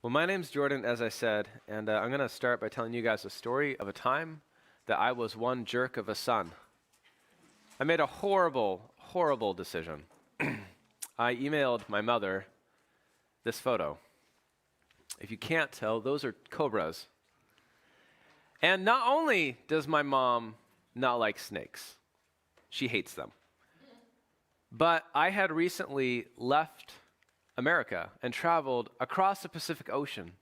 Well, my name's Jordan, as I said, and I'm going to start by telling you guys a story of a time that I was one jerk of a son. I made a horrible, horrible decision. I emailed my mother this photo. If you can't tell, those are cobras. And not only does my mom not like snakes, she hates them. But I had recently left America and traveled across the Pacific Ocean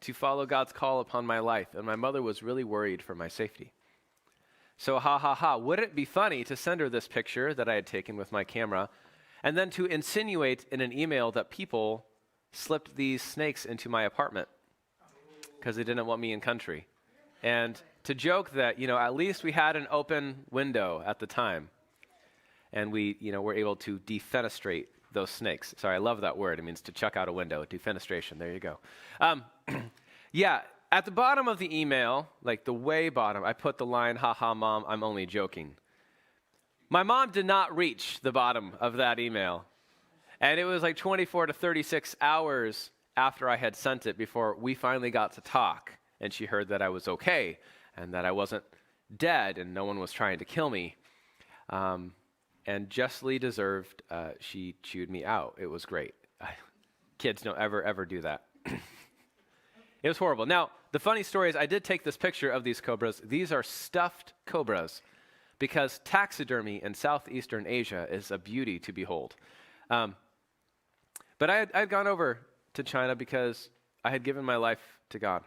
to follow God's call upon my life, and my mother was really worried for my safety. So would it be funny to send her this picture that I had taken with my camera, and then to insinuate in an email that people slipped these snakes into my apartment because they didn't want me in country, and to joke that, at least we had an open window at the time, and we, were able to defenestrate those snakes. Sorry, I love that word. It means to chuck out a window. Defenestration. There you go. At the bottom of the email, like the way bottom, I put the line, "Haha, Mom, I'm only joking." My mom did not reach the bottom of that email. And it was like 24 to 36 hours after I had sent it before we finally got to talk. And she heard that I was okay and that I wasn't dead and no one was trying to kill me. And justly deserved, she chewed me out. It was great. Kids don't ever do that. It was horrible. Now, the funny story is I did take this picture of these cobras. These are stuffed cobras because taxidermy in Southeastern Asia is a beauty to behold. But I had gone over to China because I had given my life to God.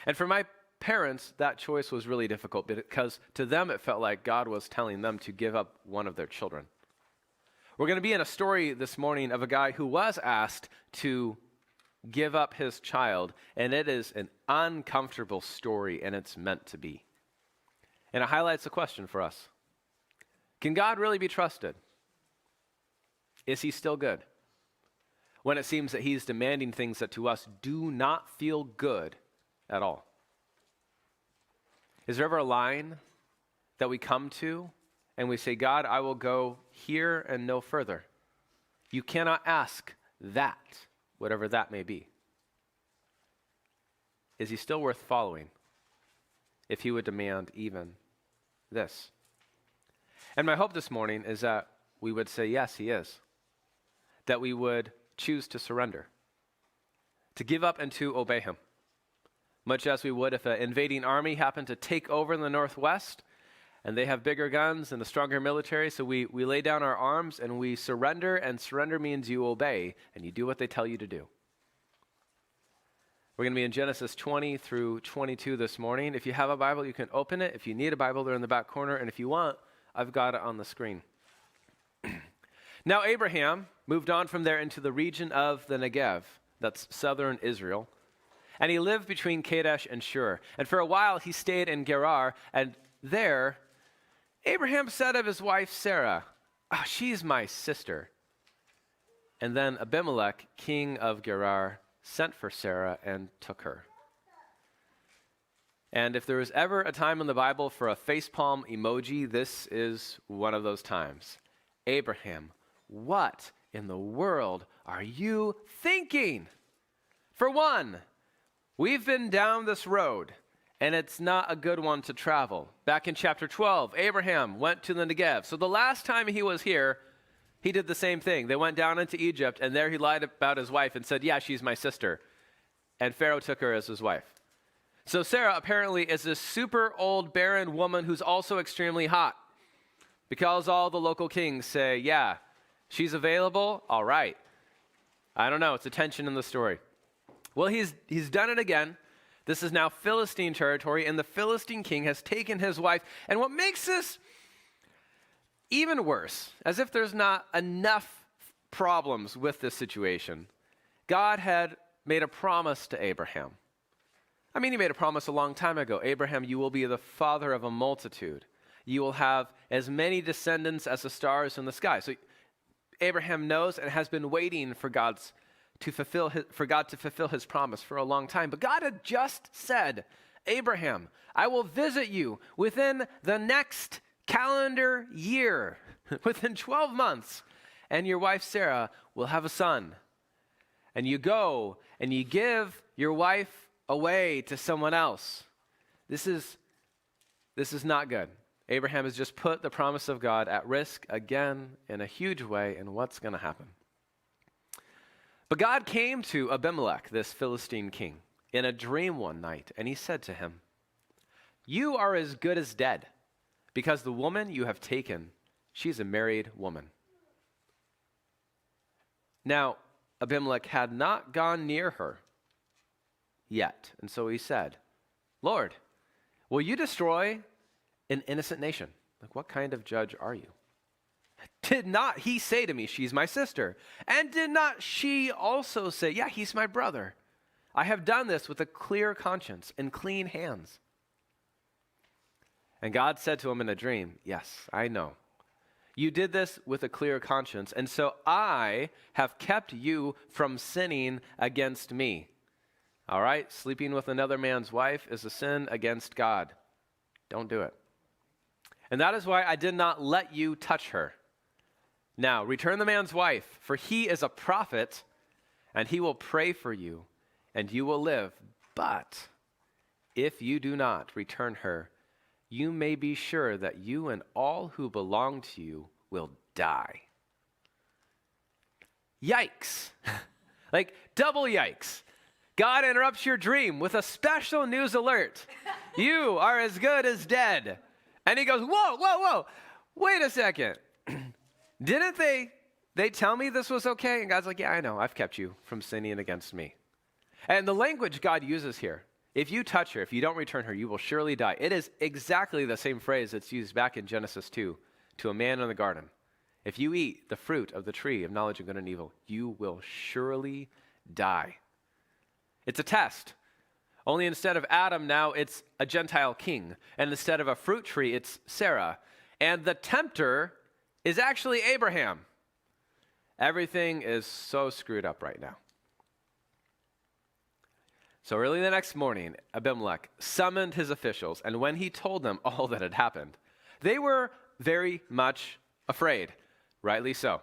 And for my parents, that choice was really difficult because to them it felt like God was telling them to give up one of their children. We're going to be in a story this morning of a guy who was asked to give up his child, and it is an uncomfortable story, and it's meant to be. And it highlights a question for us. Can God really be trusted? Is he still good? When it seems that he's demanding things that to us do not feel good at all. Is there ever a line that we come to and we say, God, I will go here and no further? You cannot ask that, whatever that may be. Is he still worth following if he would demand even this? And my hope this morning is that we would say, yes, he is. That we would choose to surrender, to give up and to obey him. Much as we would if an invading army happened to take over in the Northwest, and they have bigger guns and a stronger military, so we lay down our arms and we surrender, and surrender means you obey, and you do what they tell you to do. We're going to be in Genesis 20 through 22 this morning. If you have a Bible, you can open it. If you need a Bible, they're in the back corner, and if you want, I've got it on the screen. Now Abraham moved on from there into the region of the Negev, that's southern Israel, and he lived between Kadesh and Shur. And for a while he stayed in Gerar, and there Abraham said of his wife Sarah, she's my sister. And then Abimelech, king of Gerar, sent for Sarah and took her. And if there was ever a time in the Bible for a facepalm emoji, this is one of those times. Abraham, what in the world are you thinking? For one, we've been down this road, and it's not a good one to travel. Back in chapter 12, Abraham went to the Negev. So the last time he was here, he did the same thing. They went down into Egypt, and there he lied about his wife and said, yeah, she's my sister. And Pharaoh took her as his wife. So Sarah apparently is this super old, barren woman who's also extremely hot. Because all the local kings say, yeah, she's available, all right. I don't know, it's a tension in the story. Well, he's done it again. This is now Philistine territory, and the Philistine king has taken his wife. And what makes this even worse, as if there's not enough problems with this situation, God had made a promise to Abraham. I mean, he made a promise a long time ago. Abraham, you will be the father of a multitude. You will have as many descendants as the stars in the sky. So Abraham knows and has been waiting for God to fulfill his promise for a long time. But God had just said, Abraham, I will visit you within the next calendar year, within 12 months, and your wife Sarah will have a son. and you go and you give your wife away to someone else. This is not good. Abraham has just put the promise of God at risk again in a huge way, and what's going to happen? But God came to Abimelech, this Philistine king, in a dream one night, and he said to him, "You are as good as dead, because the woman you have taken, she's a married woman." Now, Abimelech had not gone near her yet, and so he said, "Lord, will you destroy an innocent nation?" Like, what kind of judge are you? "Did not he say to me, 'She's my sister'? And did not she also say, 'Yeah, he's my brother'? I have done this with a clear conscience and clean hands." And God said to him in a dream, "Yes, I know. You did this with a clear conscience, and so I have kept you from sinning against me." All right, sleeping with another man's wife is a sin against God. Don't do it. "And that is why I did not let you touch her. Now, return the man's wife, for he is a prophet, and he will pray for you, and you will live. But if you do not return her, you may be sure that you and all who belong to you will die." Yikes. Like, double yikes. God interrupts your dream with a special news alert. You are as good as dead. And he goes, whoa, wait a second. Didn't they tell me this was okay? And God's like, "Yeah, I know. I've kept you from sinning against me." And the language God uses here, if you touch her, if you don't return her, you will surely die. It is exactly the same phrase that's used back in Genesis 2 to a man in the garden. If you eat the fruit of the tree of knowledge of good and evil, you will surely die. It's a test. Only instead of Adam, now it's a Gentile king. And instead of a fruit tree, it's Sarah. And the tempter is actually Abraham. Everything is so screwed up right now. So early the next morning, Abimelech summoned his officials, and when he told them all that had happened, they were very much afraid, rightly so.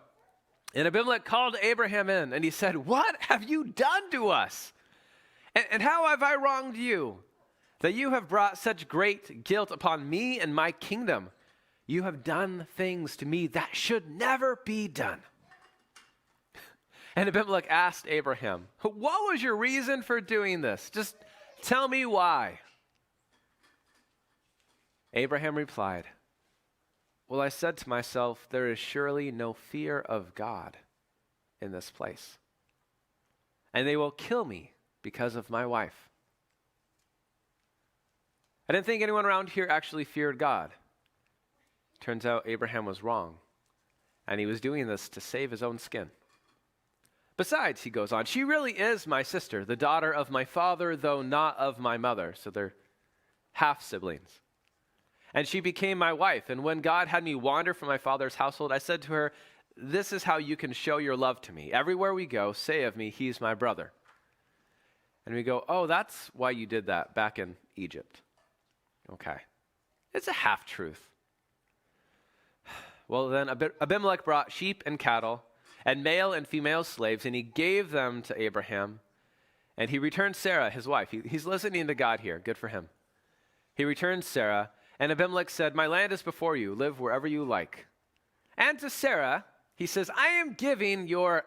And Abimelech called Abraham in, and he said, "What have you done to us? And how have I wronged you, that you have brought such great guilt upon me and my kingdom? You have done things to me that should never be done." And Abimelech asked Abraham, "What was your reason for doing this? Just tell me why." Abraham replied, "Well, I said to myself, there is surely no fear of God in this place, and they will kill me because of my wife." I didn't think anyone around here actually feared God. Turns out Abraham was wrong, and he was doing this to save his own skin. "Besides," he goes on, "she really is my sister, the daughter of my father, though not of my mother." So they're half siblings. "And she became my wife. And when God had me wander from my father's household, I said to her, 'This is how you can show your love to me. Everywhere we go, say of me, he's my brother.'" And we go, "Oh, that's why you did that back in Egypt." Okay. It's a half-truth. Well, then Abimelech brought sheep and cattle and male and female slaves, and he gave them to Abraham. And he returned Sarah, his wife. He's listening to God here. Good for him. He returned Sarah, and Abimelech said, "My land is before you. Live wherever you like." And to Sarah, he says, "I am giving your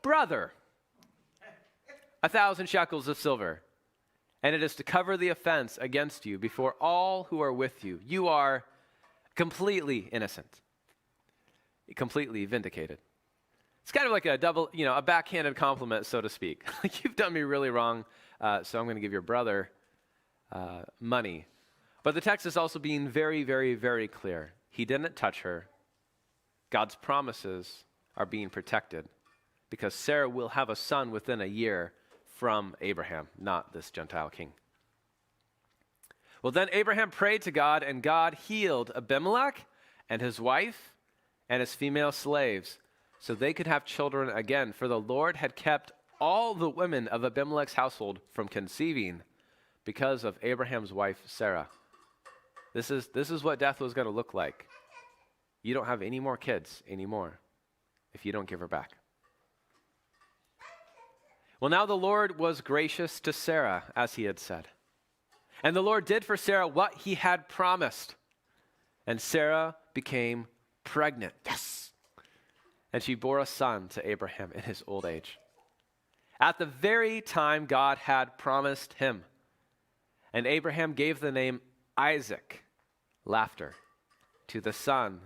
brother 1,000 shekels of silver, and it is to cover the offense against you before all who are with you. You are completely innocent." Completely vindicated. It's kind of like a double, a backhanded compliment, so to speak. Like, you've done me really wrong, so I'm going to give your brother money. But the text is also being very, very, very clear. He didn't touch her. God's promises are being protected because Sarah will have a son within a year from Abraham, not this Gentile king. Well, then Abraham prayed to God, and God healed Abimelech and his wife and his female slaves, so they could have children again. For the Lord had kept all the women of Abimelech's household from conceiving because of Abraham's wife, Sarah. This is what death was going to look like. You don't have any more kids anymore if you don't give her back. Well, now the Lord was gracious to Sarah, as he had said. And the Lord did for Sarah what he had promised. And Sarah became pregnant. Yes! And she bore a son to Abraham in his old age, at the very time God had promised him. And Abraham gave the name Isaac, laughter, to the son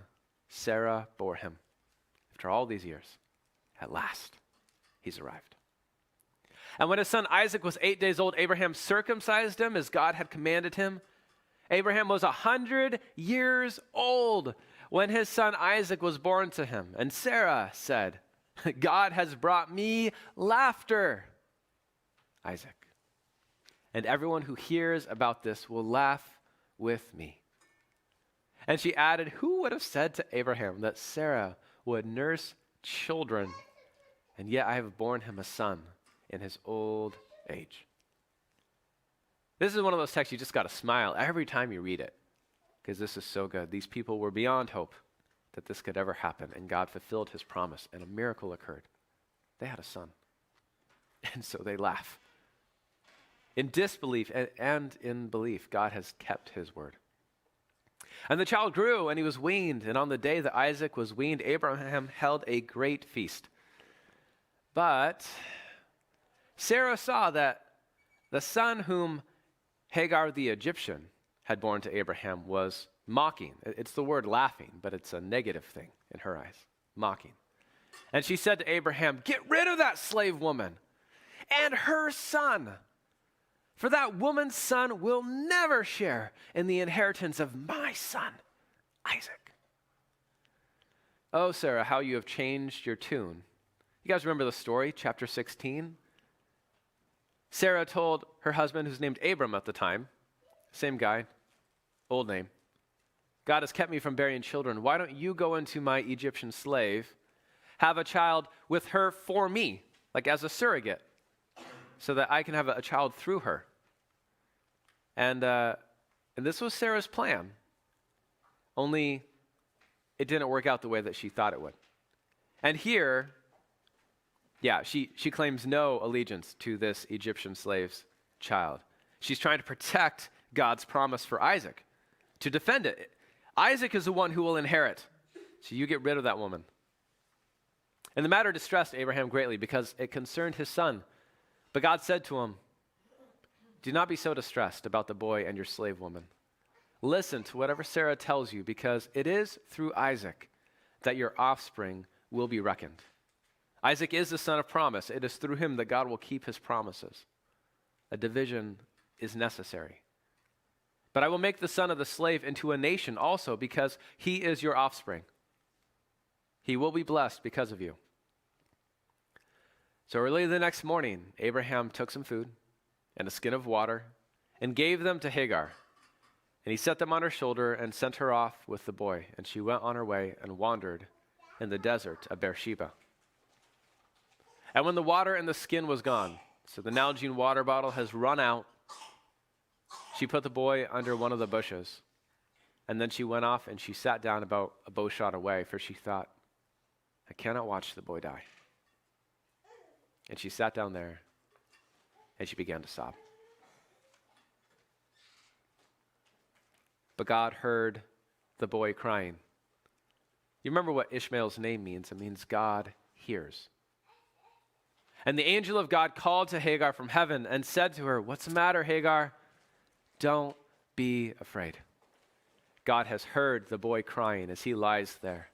Sarah bore him. After all these years, at last, he's arrived. And when his son Isaac was 8 days old, Abraham circumcised him as God had commanded him. Abraham was 100 years old when his son Isaac was born to him. And Sarah said, God has brought me laughter, Isaac. And everyone who hears about this will laugh with me. And she added, who would have said to Abraham that Sarah would nurse children, and yet I have borne him a son in his old age. This is one of those texts you just got to smile every time you read it, because this is so good. These people were beyond hope that this could ever happen, and God fulfilled his promise, and a miracle occurred. They had a son, and so they laugh. In disbelief and in belief, God has kept his word. And the child grew, and he was weaned, and on the day that Isaac was weaned, Abraham held a great feast. But Sarah saw that the son whom Hagar the Egyptian had born to Abraham was mocking. It's the word laughing, but it's a negative thing in her eyes, mocking. And she said to Abraham, get rid of that slave woman and her son, for that woman's son will never share in the inheritance of my son, Isaac. Oh, Sarah, how you have changed your tune. You guys remember the story, chapter 16? Sarah told her husband, who's named Abram at the time, same guy, old name, God has kept me from bearing children. Why don't you go into my Egyptian slave, have a child with her for me, like as a surrogate, so that I can have a child through her. And this was Sarah's plan, only it didn't work out the way that she thought it would. And here, she claims no allegiance to this Egyptian slave's child. She's trying to protect God's promise for Isaac, to defend it. Isaac is the one who will inherit, so you get rid of that woman. And the matter distressed Abraham greatly because it concerned his son. But God said to him, do not be so distressed about the boy and your slave woman. Listen to whatever Sarah tells you, because it is through Isaac that your offspring will be reckoned. Isaac is the son of promise. It is through him that God will keep his promises. A division is necessary. But I will make the son of the slave into a nation also, because he is your offspring. He will be blessed because of you. So early the next morning, Abraham took some food and a skin of water and gave them to Hagar. And he set them on her shoulder and sent her off with the boy. And she went on her way and wandered in the desert of Beersheba. And when the water in the skin was gone, so the Nalgene water bottle has run out, she put the boy under one of the bushes. And then she went off and she sat down about a bow shot away, for she thought, I cannot watch the boy die. And she sat down there and she began to sob. But God heard the boy crying. You remember what Ishmael's name means? It means God hears. And the angel of God called to Hagar from heaven and said to her, what's the matter, Hagar? Don't be afraid. God has heard the boy crying as he lies there.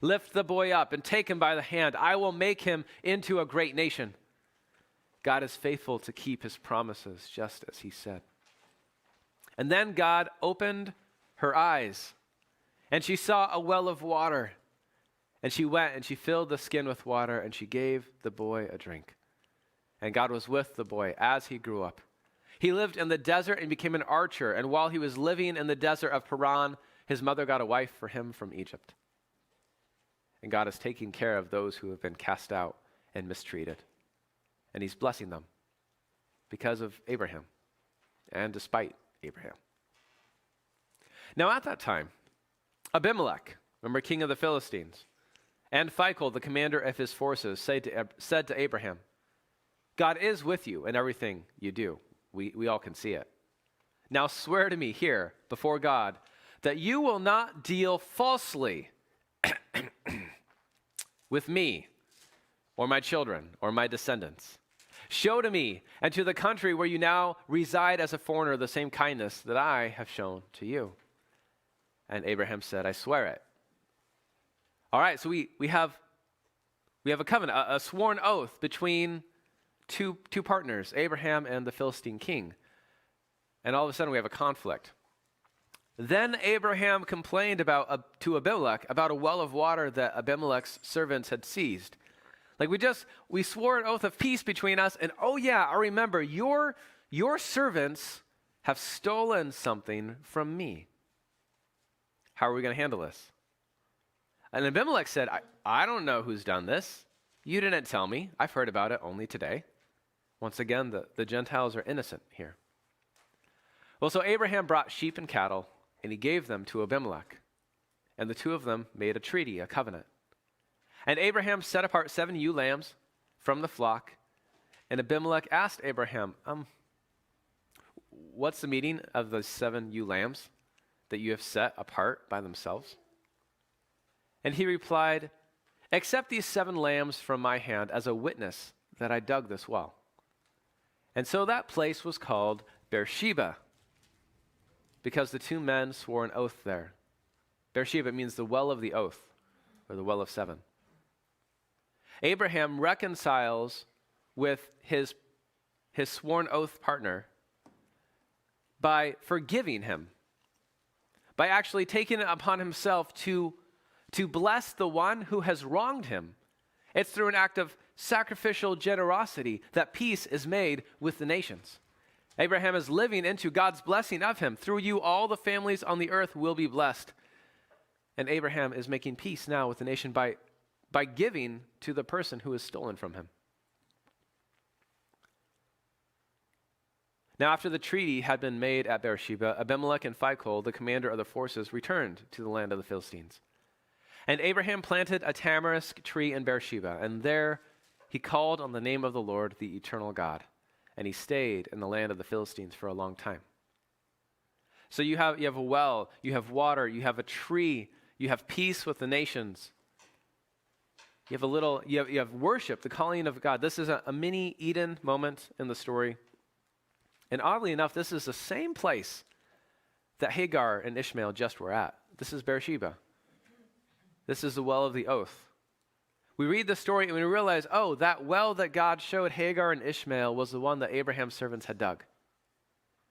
Lift the boy up and take him by the hand. I will make him into a great nation. God is faithful to keep his promises, just as he said. And then God opened her eyes, and she saw a well of water. And she went and she filled the skin with water, and she gave the boy a drink. And God was with the boy as he grew up. He lived in the desert and became an archer. And while he was living in the desert of Paran, his mother got a wife for him from Egypt. And God is taking care of those who have been cast out and mistreated. And he's blessing them because of Abraham and despite Abraham. Now at that time, Abimelech, remember, king of the Philistines, and Phicol, the commander of his forces, said to Abraham, God is with you in everything you do. We all can see it. Now swear to me here before God that you will not deal falsely with me or my children or my descendants. Show to me and to the country where you now reside as a foreigner the same kindness that I have shown to you. And Abraham said, I swear it. All right, so we have a covenant, a sworn oath between two partners, Abraham and the Philistine king. And all of a sudden we have a conflict. Then Abraham complained to Abimelech about a well of water that Abimelech's servants had seized. Like we swore an oath of peace between us, and oh yeah, I remember, your servants have stolen something from me. How are we going to handle this? And Abimelech said, I don't know who's done this. You didn't tell me. I've heard about it only today. Once again, the Gentiles are innocent here. Well, so Abraham brought sheep and cattle, and he gave them to Abimelech. And the two of them made a treaty, a covenant. And Abraham set apart 7 ewe lambs from the flock. And Abimelech asked Abraham, what's the meaning of the 7 ewe lambs that you have set apart by themselves? And he replied, accept these 7 lambs from my hand as a witness that I dug this well. And so that place was called Beersheba, because the 2 men swore an oath there. Beersheba means the well of the oath, or the well of 7. Abraham reconciles with his sworn oath partner by forgiving him, by actually taking it upon himself to bless the one who has wronged him. It's through an act of sacrificial generosity that peace is made with the nations. Abraham is living into God's blessing of him. Through you, all the families on the earth will be blessed. And Abraham is making peace now with the nation by giving to the person who is stolen from him. Now, after the treaty had been made at Beersheba, Abimelech and Phicol, the commander of the forces, returned to the land of the Philistines. And Abraham planted a tamarisk tree in Beersheba, and there he called on the name of the Lord, the eternal God. And he stayed in the land of the Philistines for a long time. So you have a well, you have water, you have a tree, you have peace with the nations. You have worship, the calling of God. This is a mini Eden moment in the story. And oddly enough, this is the same place that Hagar and Ishmael just were at. This is Beersheba. This is the well of the oath. We read the story and we realize, that well that God showed Hagar and Ishmael was the one that Abraham's servants had dug.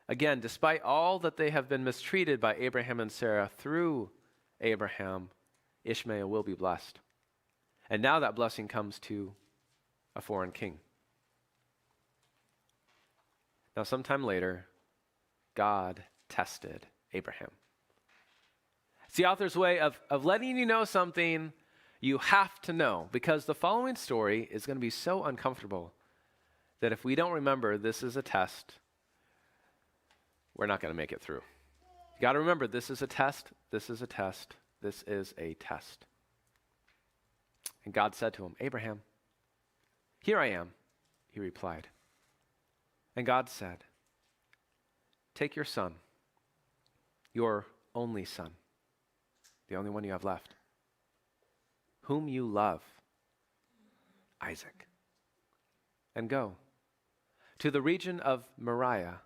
Again, despite all that they have been mistreated by Abraham and Sarah, through Abraham, Ishmael will be blessed. And now that blessing comes to a foreign king. Now, sometime later, God tested Abraham. It's the author's way of letting you know something you have to know, because the following story is going to be so uncomfortable that if we don't remember this is a test, we're not going to make it through. You got to remember, this is a test, this is a test, this is a test. And God said to him, Abraham, here I am, he replied. And God said, take your son, your only son, the only one you have left, whom you love, Isaac, and go to the region of Moriah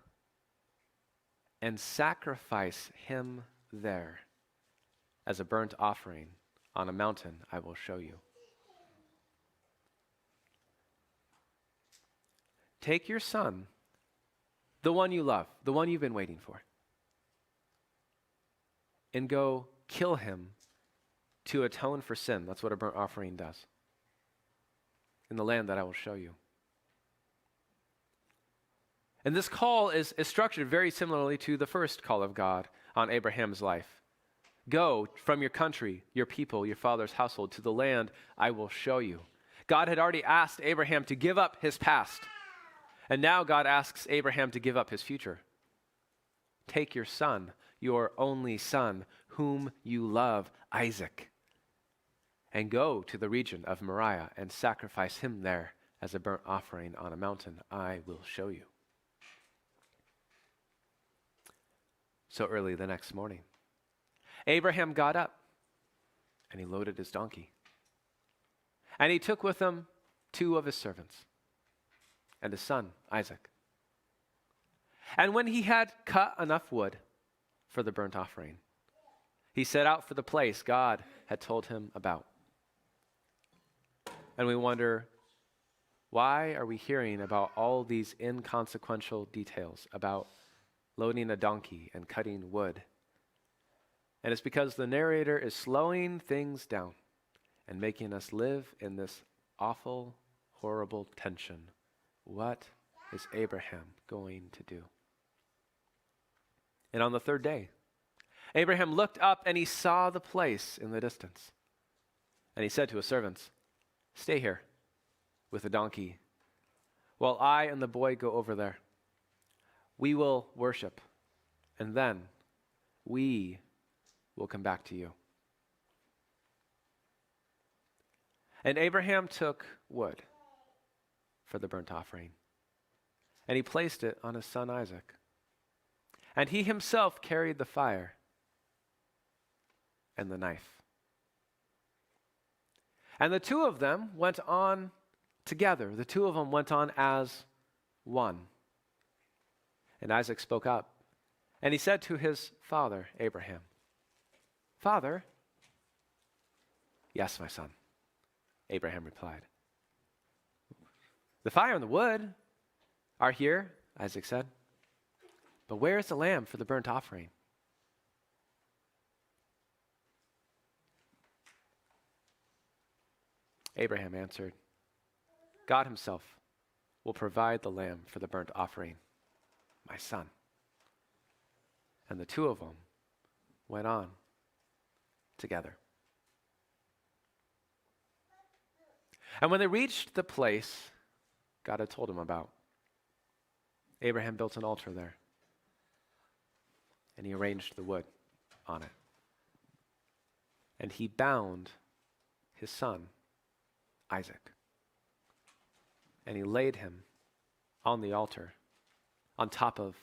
and sacrifice him there as a burnt offering on a mountain I will show you. Take your son, the one you love, the one you've been waiting for, and go kill him to atone for sin. That's what a burnt offering does. In the land that I will show you. And this call is structured very similarly to the first call of God on Abraham's life. Go from your country, your people, your father's household, to the land I will show you. God had already asked Abraham to give up his past. And now God asks Abraham to give up his future. Take your son, your only son, whom you love, Isaac, and go to the region of Moriah and sacrifice him there as a burnt offering on a mountain I will show you." So early the next morning, Abraham got up and he loaded his donkey. And he took with him 2 of his servants and his son, Isaac. And when he had cut enough wood for the burnt offering, he set out for the place God had told him about. And we wonder, why are we hearing about all these inconsequential details about loading a donkey and cutting wood? And it's because the narrator is slowing things down and making us live in this awful, horrible tension. What is Abraham going to do? And on the 3rd day, Abraham looked up and he saw the place in the distance. And he said to his servants, "Stay here with the donkey while I and the boy go over there. We will worship, and then we will come back to you." And Abraham took wood for the burnt offering, and he placed it on his son Isaac. And he himself carried the fire and the knife. And the 2 of them went on together. The 2 of them went on as one. And Isaac spoke up, and he said to his father, Abraham, "Father?" "Yes, my son," Abraham replied. "The fire and the wood are here," Isaac said, "but where is the lamb for the burnt offering?" Abraham answered, "God himself will provide the lamb for the burnt offering, my son." And the 2 of them went on together. And when they reached the place God had told him about, Abraham built an altar there, and he arranged the wood on it. And he bound his son, Isaac, and he laid him on the altar on top of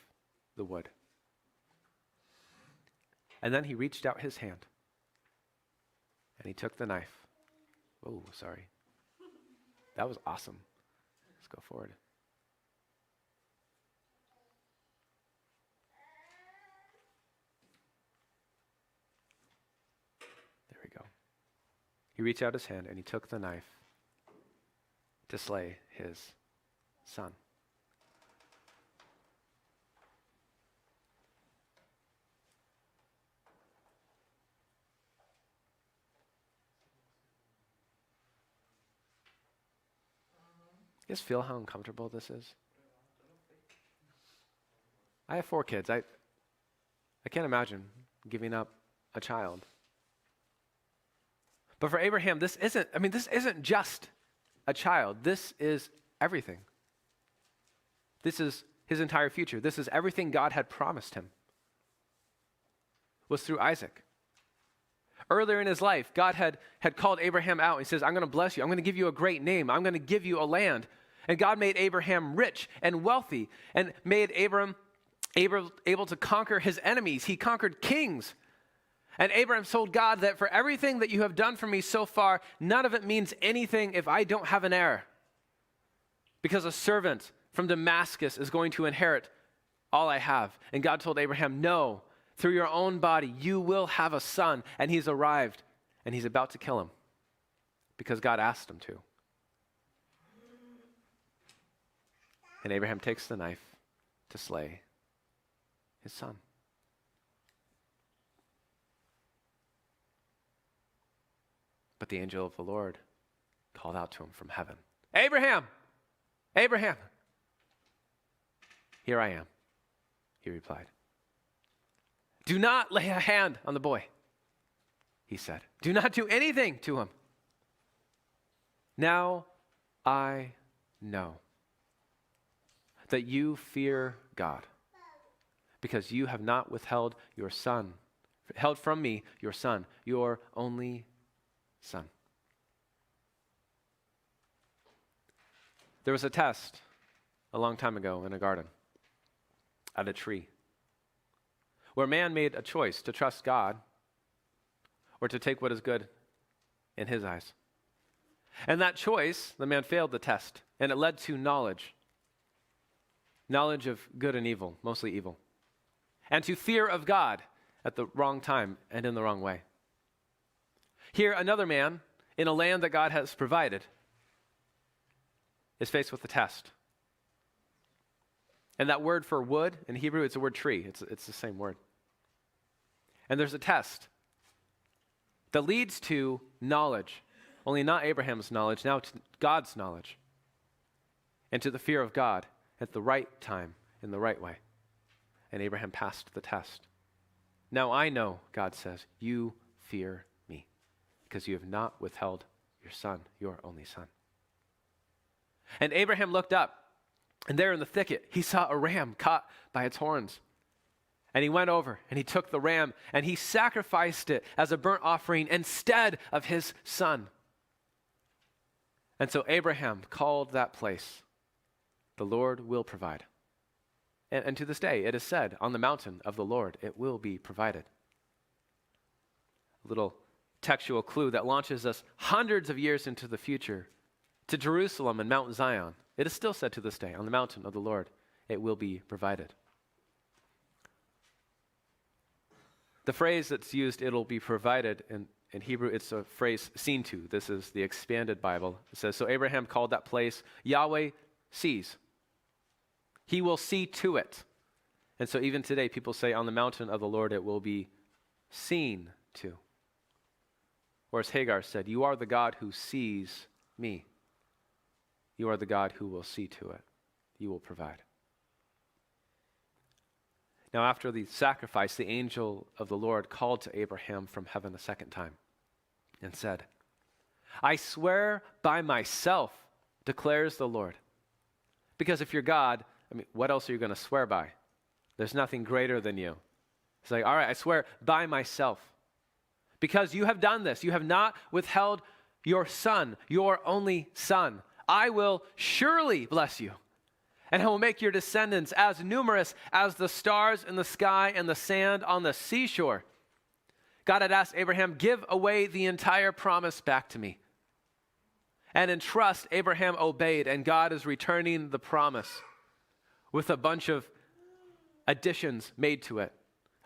the wood. And then he reached out his hand, and he took the knife. Oh, sorry. That was awesome. Let's go forward. There we go. He reached out his hand and he took the knife to slay his son. You guys feel how uncomfortable this is? I have 4 kids. I can't imagine giving up a child. But for Abraham, this isn't just a child. This is everything. This is his entire future. This is everything God had promised him. Was through Isaac. Earlier in his life, God had called Abraham out. He says, "I'm going to bless you. I'm going to give you a great name. I'm going to give you a land." And God made Abraham rich and wealthy and made Abraham able to conquer his enemies. He conquered kings. And Abraham told God that for everything that you have done for me so far, none of it means anything if I don't have an heir. Because a servant from Damascus is going to inherit all I have. And God told Abraham, "No, through your own body, you will have a son." And he's arrived, and he's about to kill him because God asked him to. And Abraham takes the knife to slay his son. But the angel of the Lord called out to him from heaven, "Abraham! Abraham!" "Here I am," he replied. "Do not lay a hand on the boy," he said. "Do not do anything to him. Now I know that you fear God, because you have not withheld from me your son, your only son." There was a test a long time ago in a garden at a tree where man made a choice to trust God or to take what is good in his eyes. And that choice, the man failed the test, and it led to knowledge. Knowledge of good and evil, mostly evil. And to fear of God at the wrong time and in the wrong way. Here, another man in a land that God has provided is faced with the test. And that word for wood in Hebrew, it's the word tree. It's the same word. And there's a test that leads to knowledge. Only not Abraham's knowledge, now to God's knowledge. And to the fear of God at the right time, in the right way. And Abraham passed the test. Now I know, God says, you fear me, because you have not withheld your son, your only son. And Abraham looked up, and there in the thicket, he saw a ram caught by its horns. And he went over, and he took the ram, and he sacrificed it as a burnt offering instead of his son. And so Abraham called that place, the Lord will provide. And to this day, it is said, on the mountain of the Lord, it will be provided. A little textual clue that launches us hundreds of years into the future to Jerusalem and Mount Zion. It is still said to this day, on the mountain of the Lord, it will be provided. The phrase that's used, it'll be provided, in Hebrew, it's a phrase, seen to. This is the expanded Bible. It says, so Abraham called that place, Yahweh sees. He will see to it. And so even today, people say, on the mountain of the Lord, it will be seen to. Or as Hagar said, you are the God who sees me. You are the God who will see to it. You will provide. Now, after the sacrifice, the angel of the Lord called to Abraham from heaven a second time and said, I swear by myself, declares the Lord. Because if you're God, what else are you going to swear by? There's nothing greater than you. It's like, all right, I swear by myself. Because you have done this. You have not withheld your son, your only son. I will surely bless you. And I will make your descendants as numerous as the stars in the sky and the sand on the seashore. God had asked Abraham, give away the entire promise back to me. And in trust, Abraham obeyed, and God is returning the promise with a bunch of additions made to it.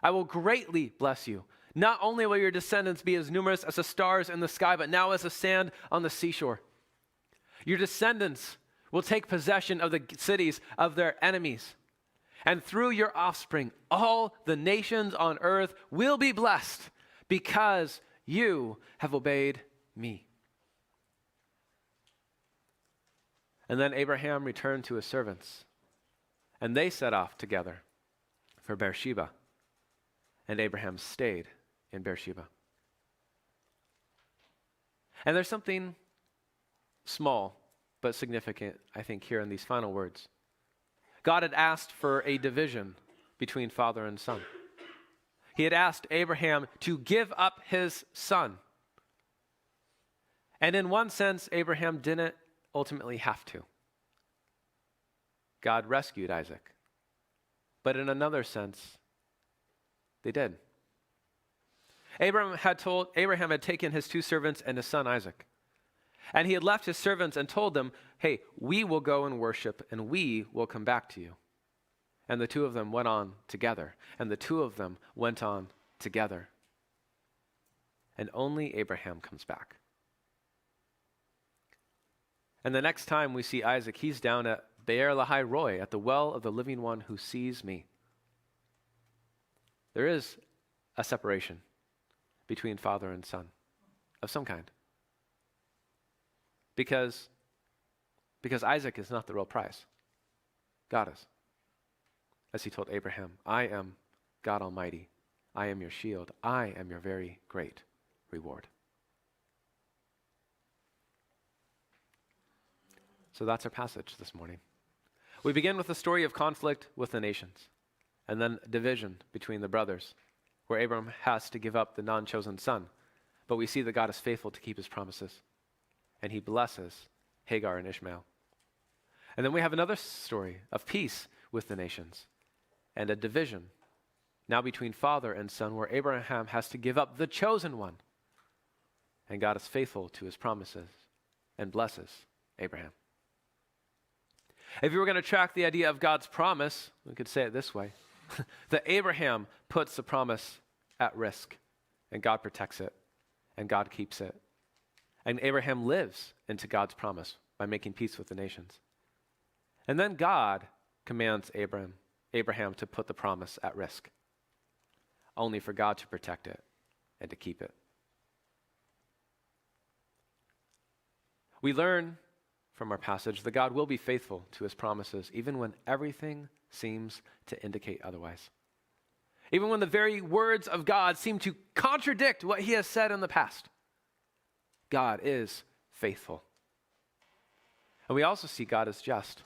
I will greatly bless you. Not only will your descendants be as numerous as the stars in the sky, but now as the sand on the seashore. Your descendants will take possession of the cities of their enemies. And through your offspring, all the nations on earth will be blessed because you have obeyed me. And then Abraham returned to his servants, and they set off together for Beersheba. And Abraham stayed in Beersheba. And there's something small but significant, I think, here in these final words. God had asked for a division between father and son. He had asked Abraham to give up his son. And in one sense, Abraham didn't ultimately have to. God rescued Isaac. But in another sense, they did. Abraham had taken his two servants and his son Isaac. And he had left his servants and told them, hey, we will go and worship and we will come back to you. And the two of them went on together. And the two of them went on together. And only Abraham comes back. And the next time we see Isaac, he's down at Be'er Lahai Roi, at the well of the living one who sees me. There is a separation between father and son of some kind. Because Isaac is not the real prize. God is. As he told Abraham, I am God Almighty. I am your shield. I am your very great reward. So that's our passage this morning. We begin with a story of conflict with the nations, and then division between the brothers, where Abraham has to give up the non-chosen son. But we see that God is faithful to keep his promises, and he blesses Hagar and Ishmael. And then we have another story of peace with the nations and a division now between father and son, where Abraham has to give up the chosen one. And God is faithful to his promises and blesses Abraham. If you were going to track the idea of God's promise, we could say it this way, that Abraham puts the promise at risk, and God protects it, and God keeps it. And Abraham lives into God's promise by making peace with the nations. And then God commands Abraham to put the promise at risk, only for God to protect it and to keep it. We learn from our passage that God will be faithful to his promises, even when everything seems to indicate otherwise. Even when the very words of God seem to contradict what he has said in the past. God is faithful. And we also see God as just.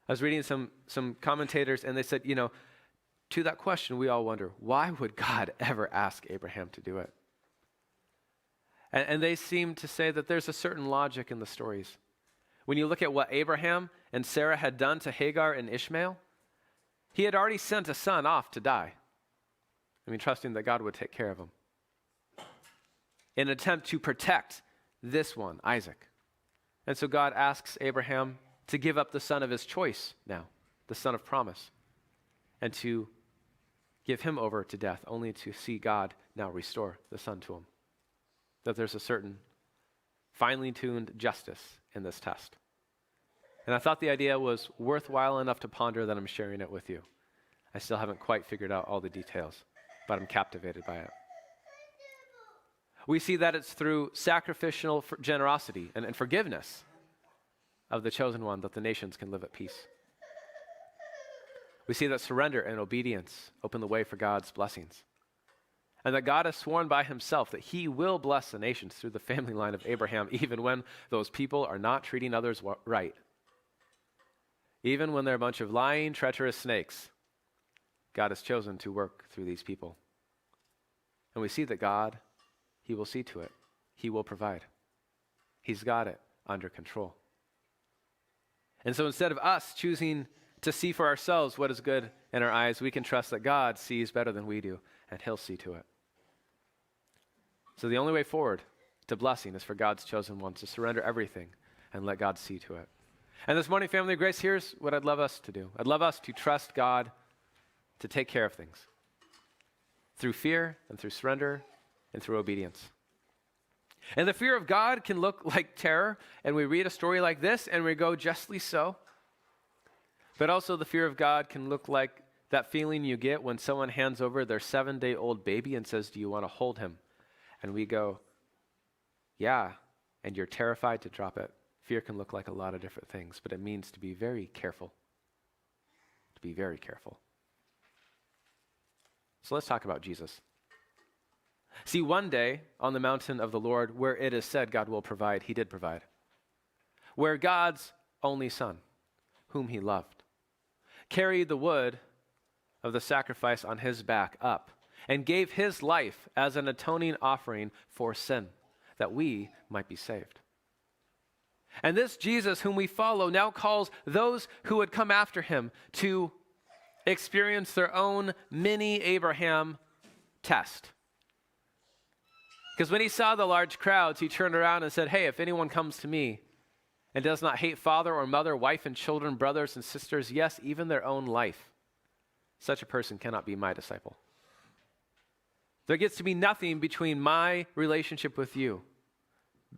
I was reading some commentators, and they said, to that question, we all wonder, why would God ever ask Abraham to do it? And they seem to say that there's a certain logic in the stories. When you look at what Abraham and Sarah had done to Hagar and Ishmael, he had already sent a son off to die. Trusting that God would take care of him. In an attempt to protect this one, Isaac. And so God asks Abraham to give up the son of his choice now, the son of promise, and to give him over to death, only to see God now restore the son to him. That there's a certain finely tuned justice in this test. And I thought the idea was worthwhile enough to ponder that I'm sharing it with you. I still haven't quite figured out all the details, but I'm captivated by it. We see that it's through sacrificial generosity and forgiveness of the chosen one that the nations can live at peace. We see that surrender and obedience open the way for God's blessings. And that God has sworn by himself that he will bless the nations through the family line of Abraham, even when those people are not treating others right. Even when they're a bunch of lying, treacherous snakes, God has chosen to work through these people. And we see that God, he will see to it. He will provide. He's got it under control. And so instead of us choosing to see for ourselves what is good in our eyes, we can trust that God sees better than we do, and he'll see to it. So the only way forward to blessing is for God's chosen ones to surrender everything and let God see to it. And this morning, family of grace, here's what I'd love us to do. I'd love us to trust God to take care of things through fear and through surrender and through obedience. And the fear of God can look like terror, and we read a story like this and we go, justly so. But also the fear of God can look like that feeling you get when someone hands over their 7-day-old baby and says, do you want to hold him? And we go, yeah, and you're terrified to drop it. Fear can look like a lot of different things, but it means to be very careful. To be very careful. So let's talk about Jesus. See, one day on the mountain of the Lord, where it is said God will provide, he did provide. Where God's only son, whom he loved, carried the wood of the sacrifice on his back up and gave his life as an atoning offering for sin, that we might be saved. And this Jesus whom we follow now calls those who would come after him to experience their own mini Abraham test. Because when he saw the large crowds, he turned around and said, hey, if anyone comes to me and does not hate father or mother, wife and children, brothers and sisters, yes, even their own life, such a person cannot be my disciple. There gets to be nothing between my relationship with you,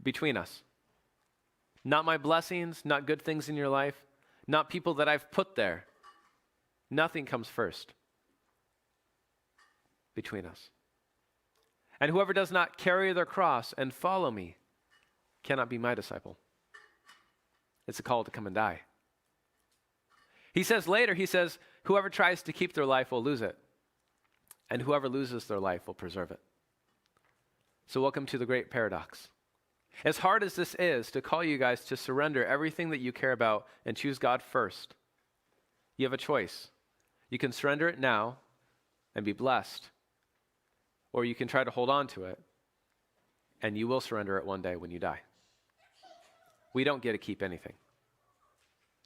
between us. Not my blessings, not good things in your life, not people that I've put there. Nothing comes first between us. And whoever does not carry their cross and follow me cannot be my disciple. It's a call to come and die. He says later, whoever tries to keep their life will lose it. And whoever loses their life will preserve it. So welcome to the great paradox. As hard as this is to call you guys to surrender everything that you care about and choose God first, you have a choice. You can surrender it now and be blessed, or you can try to hold on to it, and you will surrender it one day when you die. We don't get to keep anything.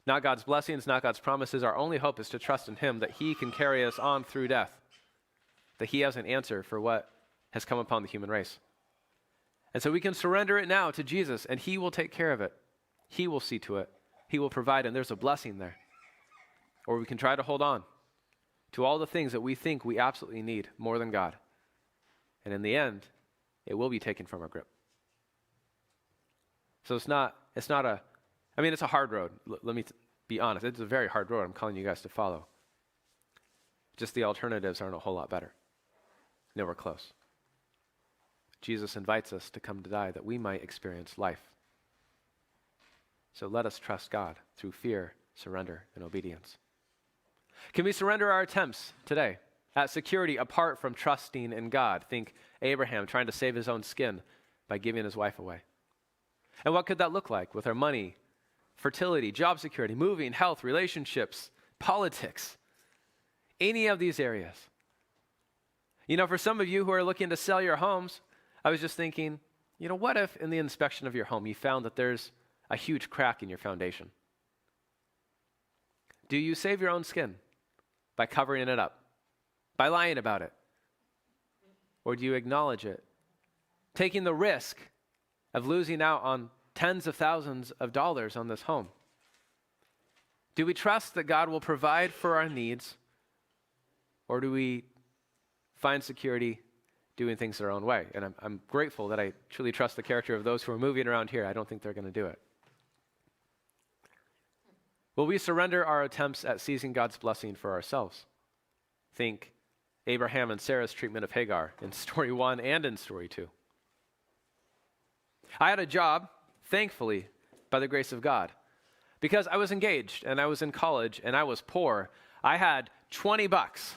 not God's blessings, not God's promises. Our only hope is to trust in him, that he can carry us on through death, that he has an answer for what has come upon the human race. And so we can surrender it now to Jesus, and he will take care of it. He will see to it. He will provide, and there's a blessing there. Or we can try to hold on to all the things that we think we absolutely need more than God. And in the end, it will be taken from our grip. So it's a hard road. Let me be honest. It's a very hard road I'm calling you guys to follow. Just the alternatives aren't a whole lot better. Nowhere close. Jesus invites us to come to die that we might experience life. So let us trust God through fear, surrender, and obedience. Can we surrender our attempts today at security apart from trusting in God? Think Abraham trying to save his own skin by giving his wife away. And what could that look like with our money, fertility, job security, moving, health, relationships, politics, any of these areas? You know, for some of you who are looking to sell your homes, I was just thinking, what if in the inspection of your home you found that there's a huge crack in your foundation? Do you save your own skin by covering it up, by lying about it? Or do you acknowledge it, taking the risk of losing out on tens of thousands of dollars on this home? Do we trust that God will provide for our needs, or do we find security doing things their own way? And I'm grateful that I truly trust the character of those who are moving around here. I don't think they're going to do it. Will we surrender our attempts at seizing God's blessing for ourselves? Think Abraham and Sarah's treatment of Hagar in story 1 and in story 2. I had a job, thankfully, by the grace of God, because I was engaged and I was in college and I was poor. I had $20.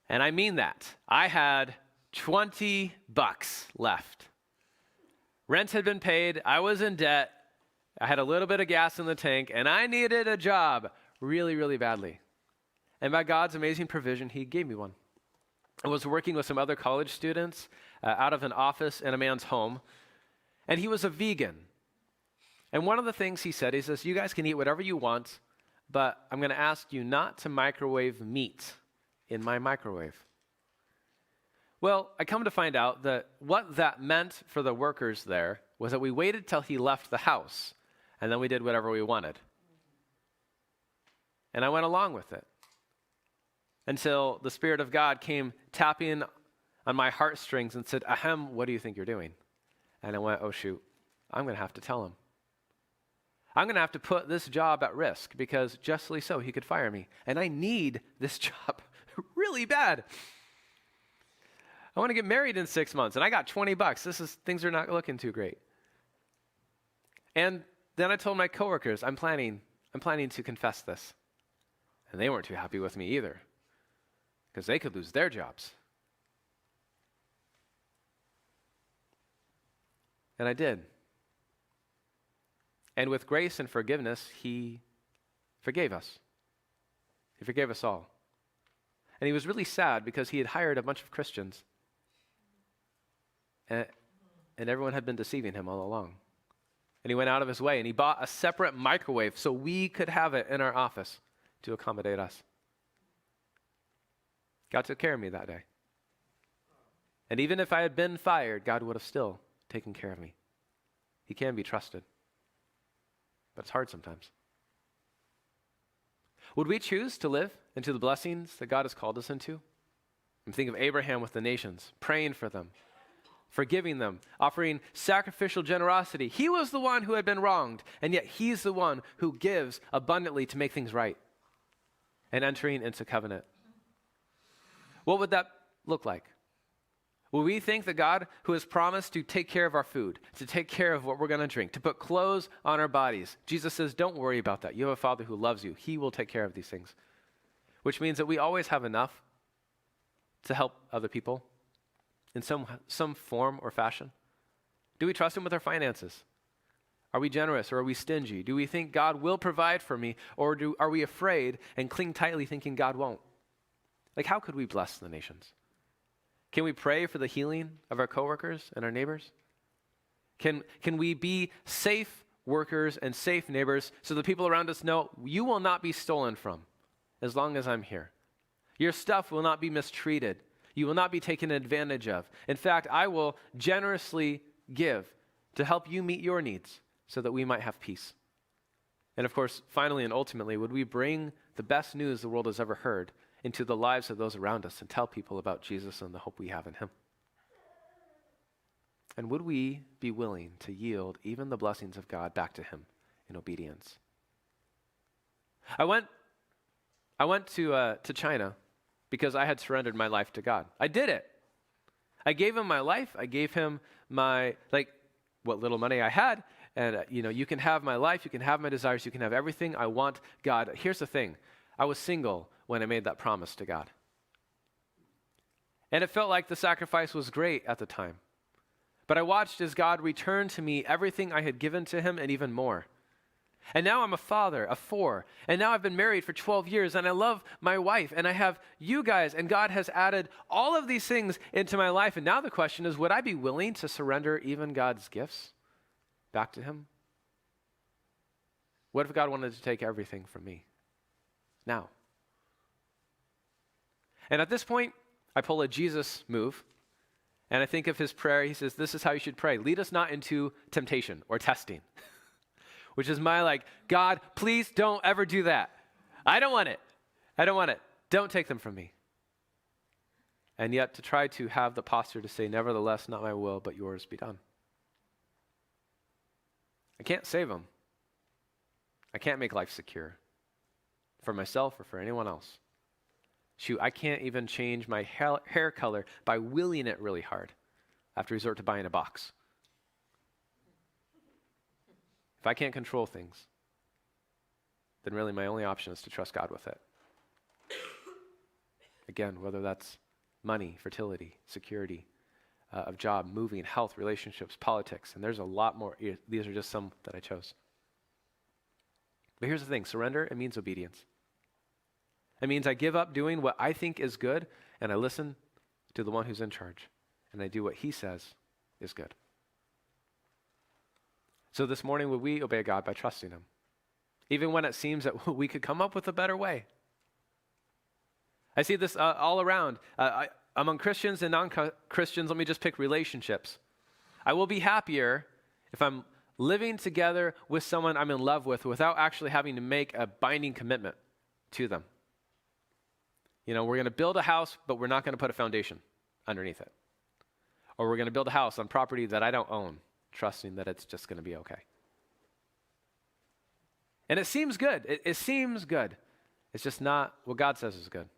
And I mean that. I had $20 left. Rent had been paid. I was in debt. I had a little bit of gas in the tank, and I needed a job really, really badly. And by God's amazing provision, he gave me one. I was working with some other college students out of an office in a man's home, and he was a vegan. And one of the things he says, you guys can eat whatever you want, but I'm going to ask you not to microwave meat in my microwave. Well, I come to find out that what that meant for the workers there was that we waited till he left the house, and then we did whatever we wanted. And I went along with it until the Spirit of God came tapping on my heartstrings and said, Ahem, what do you think you're doing? And I went, oh shoot, I'm going to have to tell him. I'm going to have to put this job at risk because justly so, he could fire me. And I need this job really bad. I want to get married in 6 months and I got $20. Things are not looking too great. And then I told my coworkers, I'm planning to confess this. And they weren't too happy with me either because they could lose their jobs. And I did. And with grace and forgiveness, he forgave us. He forgave us all. And he was really sad because he had hired a bunch of Christians. And everyone had been deceiving him all along. And he went out of his way and he bought a separate microwave so we could have it in our office to accommodate us. God took care of me that day. And even if I had been fired, God would have still taken care of me. He can be trusted. But it's hard sometimes. Would we choose to live into the blessings that God has called us into? I'm thinking of Abraham with the nations, praying for them, forgiving them, offering sacrificial generosity. He was the one who had been wronged, and yet he's the one who gives abundantly to make things right and entering into covenant. What would that look like? Will we think that God, who has promised to take care of our food, to take care of what we're going to drink, to put clothes on our bodies, Jesus says, don't worry about that. You have a Father who loves you. He will take care of these things, which means that we always have enough to help other people in some form or fashion. Do we trust him with our finances? Are we generous or are we stingy? Do we think God will provide for me, or are we afraid and cling tightly thinking God won't? Like, how could we bless the nations? Can we pray for the healing of our coworkers and our neighbors? Can we be safe workers, and safe neighbors so the people around us know you will not be stolen from as long as I'm here. Your stuff will not be mistreated. You will not be taken advantage of. In fact, I will generously give to help you meet your needs so that we might have peace. And of course, finally and ultimately, would we bring the best news the world has ever heard into the lives of those around us and tell people about Jesus and the hope we have in him? And would we be willing to yield even the blessings of God back to him in obedience? I went to China because I had surrendered my life to God. I did it. I gave him my life. I gave him what little money I had. And, you can have my life. You can have my desires. You can have everything I want, God. Here's the thing. I was single when I made that promise to God. And it felt like the sacrifice was great at the time. But I watched as God returned to me everything I had given to him and even more. And now I'm a father of 4. And now I've been married for 12 years and I love my wife and I have you guys, and God has added all of these things into my life. And now the question is, would I be willing to surrender even God's gifts back to him? What if God wanted to take everything from me now? And at this point, I pull a Jesus move and I think of his prayer. He says, this is how you should pray. Lead us not into temptation or testing. Which is my God, please don't ever do that. I don't want it. I don't want it. Don't take them from me. And yet to try to have the posture to say, nevertheless, not my will, but yours be done. I can't save them. I can't make life secure for myself or for anyone else. Shoot, I can't even change my hair color by willing it really hard. I have to resort to buying a box. If I can't control things, then really my only option is to trust God with it. Again, whether that's money, fertility, security, of job, moving, health, relationships, politics, and there's a lot more. These are just some that I chose. But here's the thing, surrender, it means obedience. It means I give up doing what I think is good, and I listen to the one who's in charge, and I do what he says is good. So this morning, would we obey God by trusting him? Even when it seems that we could come up with a better way. I see this all around. Among Christians and non-Christians, let me just pick relationships. I will be happier if I'm living together with someone I'm in love with without actually having to make a binding commitment to them. We're going to build a house, but we're not going to put a foundation underneath it. Or we're going to build a house on property that I don't own, trusting that it's just going to be okay. And it seems good. It seems good. It's just not what God says is good.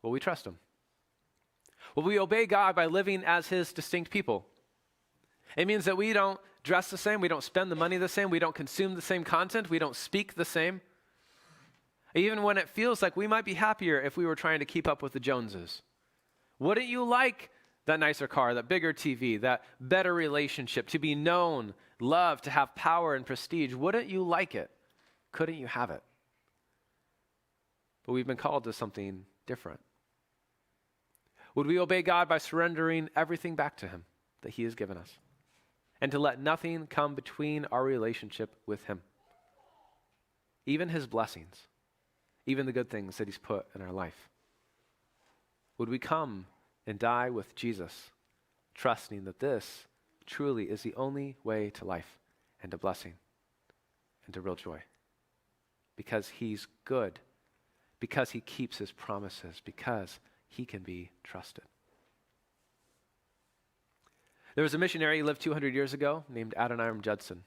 Will we trust him? Will we obey God by living as his distinct people? It means that we don't dress the same, we don't spend the money the same, we don't consume the same content, we don't speak the same. Even when it feels like we might be happier if we were trying to keep up with the Joneses. Wouldn't you like that nicer car, that bigger TV, that better relationship, to be known, loved, to have power and prestige? Wouldn't you like it? Couldn't you have it? But we've been called to something different. Would we obey God by surrendering everything back to him that he has given us? And to let nothing come between our relationship with him? Even his blessings, even the good things that he's put in our life. Would we come and die with Jesus, trusting that this truly is the only way to life and to blessing and to real joy? Because he's good, because he keeps his promises, because he can be trusted. There was a missionary who lived 200 years ago named Adoniram Judson.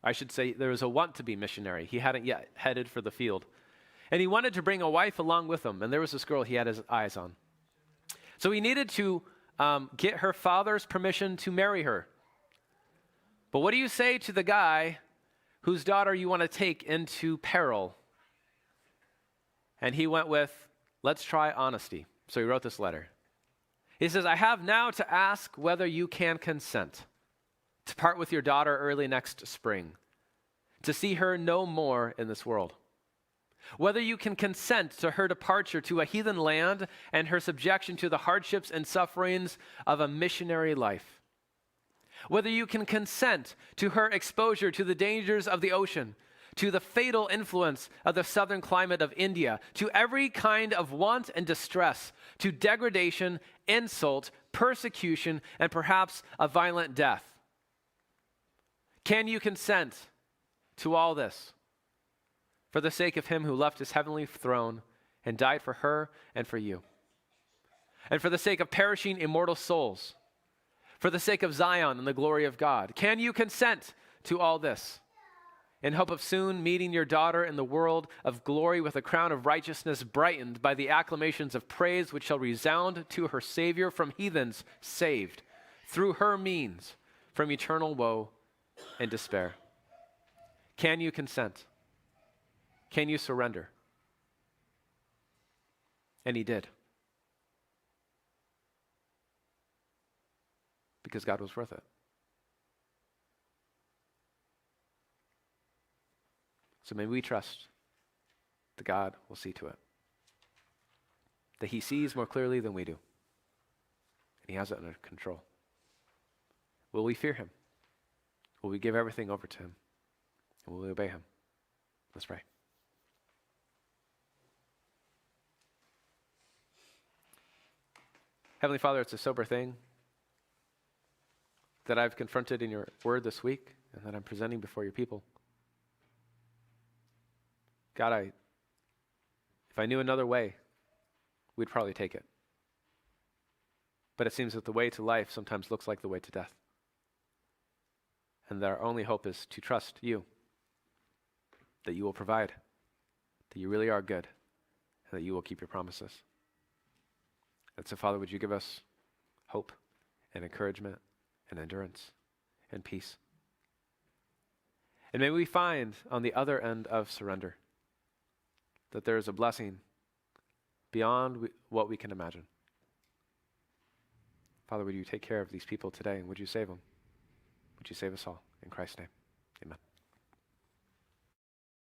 I should say there was a want-to-be missionary. He hadn't yet headed for the field. And he wanted to bring a wife along with him, and there was this girl he had his eyes on. So he needed to get her father's permission to marry her. But what do you say to the guy whose daughter you want to take into peril? And he went with, let's try honesty. So he wrote this letter. He says, I have now to ask whether you can consent to part with your daughter early next spring, to see her no more in this world. Whether you can consent to her departure to a heathen land and her subjection to the hardships and sufferings of a missionary life. whether you can consent to her exposure to the dangers of the ocean, to the fatal influence of the southern climate of India, to every kind of want and distress, to degradation, insult, persecution, and perhaps a violent death. Can you consent to all this for the sake of him who left his heavenly throne and died for her and for you? And for the sake of perishing immortal souls, for the sake of Zion and the glory of God, can you consent to all this in hope of soon meeting your daughter in the world of glory with a crown of righteousness brightened by the acclamations of praise which shall resound to her Savior from heathens saved through her means from eternal woe and despair? Can you consent? Can you surrender? And he did. Because God was worth it. So may we trust that God will see to it, that he sees more clearly than we do, and he has it under control. Will we fear him? Will we give everything over to him? And will we obey him? Let's pray. Heavenly Father, it's a sober thing that I've confronted in your word this week and that I'm presenting before your people. God, if I knew another way, we'd probably take it. But it seems that the way to life sometimes looks like the way to death. And that our only hope is to trust you, that you will provide, that you really are good, and that you will keep your promises. And so, Father, would you give us hope and encouragement and endurance and peace? And may we find on the other end of surrender that there is a blessing beyond what we can imagine. Father, would you take care of these people today, and would you save them? Would you save us all? In Christ's name, amen.